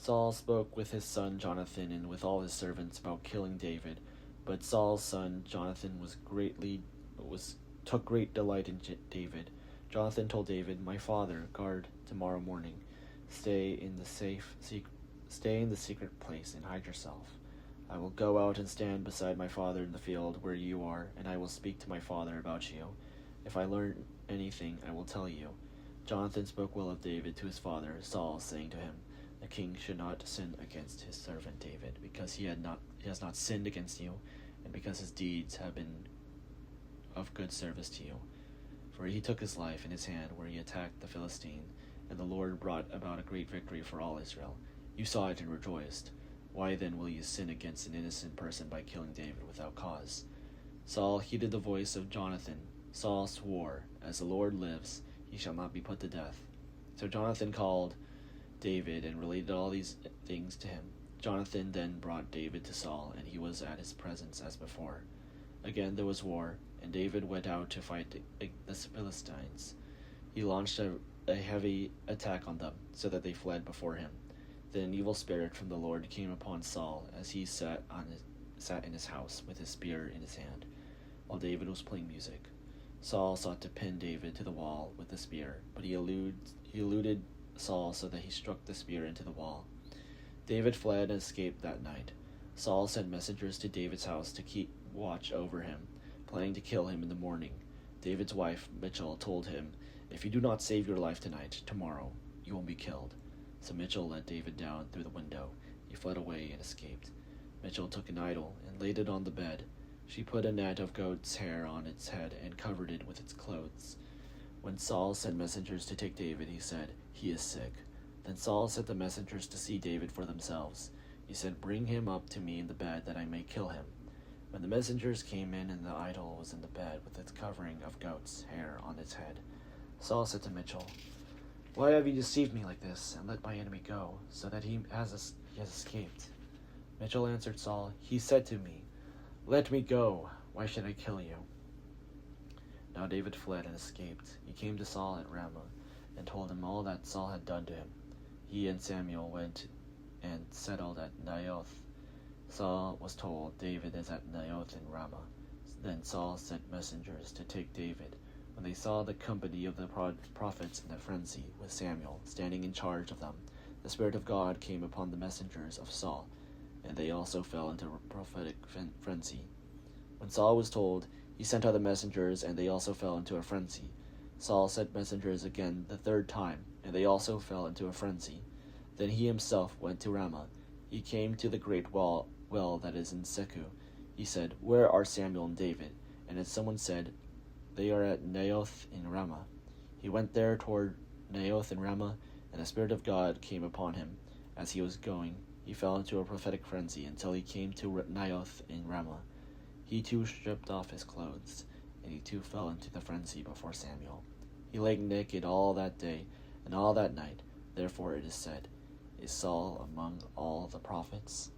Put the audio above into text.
Saul spoke with his son Jonathan and with all his servants about killing David, but Saul's son Jonathan took great delight in David. Jonathan told David, "My father, guard tomorrow morning. Stay in the secret place and hide yourself. I will go out and stand beside my father in the field where you are, and I will speak to my father about you. If I learn anything, I will tell you." Jonathan spoke well of David to his father Saul, saying to him, "The king should not sin against his servant David, because he has not sinned against you, and because his deeds have been of good service to you. For he took his life in his hand where he attacked the Philistine, and the Lord brought about a great victory for all Israel. You saw it and rejoiced. Why then will you sin against an innocent person by killing David without cause?" Saul heeded the voice of Jonathan. Saul swore, "As the Lord lives, he shall not be put to death." So Jonathan called David and related all these things to him. Jonathan then brought David to Saul, and he was at his presence as before. Again there was war, and David went out to fight the Philistines. He launched a heavy attack on them, so that they fled before him. Then an evil spirit from the Lord came upon Saul as he sat in his house with his spear in his hand, while David was playing music. Saul sought to pin David to the wall with the spear, but he eluded Saul so that he struck the spear into the wall. David fled and escaped that night. Saul sent messengers to David's house to keep watch over him, planning to kill him in the morning. David's wife, Michal, told him, "If you do not save your life tonight, tomorrow you will be killed." So Michal let David down through the window. He fled away and escaped. Michal took an idol and laid it on the bed. She put a net of goat's hair on its head and covered it with its clothes. When Saul sent messengers to take David, he said, "He is sick." Then Saul sent the messengers to see David for themselves. He said, "Bring him up to me in the bed, that I may kill him." When the messengers came in, and the idol was in the bed with its covering of goat's hair on its head, Saul said to Michal, "Why have you deceived me like this, and let my enemy go, so that he has escaped?" Michal answered Saul, "He said to me, 'Let me go. Why should I kill you?'" Now David fled and escaped. He came to Saul at Ramah, and told him all that Saul had done to him. He and Samuel went and settled at Naioth. Saul was told, "David is at Naioth in Ramah." Then Saul sent messengers to take David. When they saw the company of the prophets in a frenzy, with Samuel standing in charge of them, the Spirit of God came upon the messengers of Saul, and they also fell into a prophetic frenzy. When Saul was told, he sent other messengers, and they also fell into a frenzy. Saul sent messengers again the third time, and they also fell into a frenzy. Then he himself went to Ramah. He came to the great well that is in Seku. He said, "Where are Samuel and David?" And as someone said, "They are at Naioth in Ramah." He went there toward Naioth in Ramah, and the Spirit of God came upon him. As he was going, he fell into a prophetic frenzy until he came to Naioth in Ramah. He too stripped off his clothes, and he too fell into the frenzy before Samuel. He lay naked all that day and all that night. Therefore it is said, "Is Saul among all the prophets?"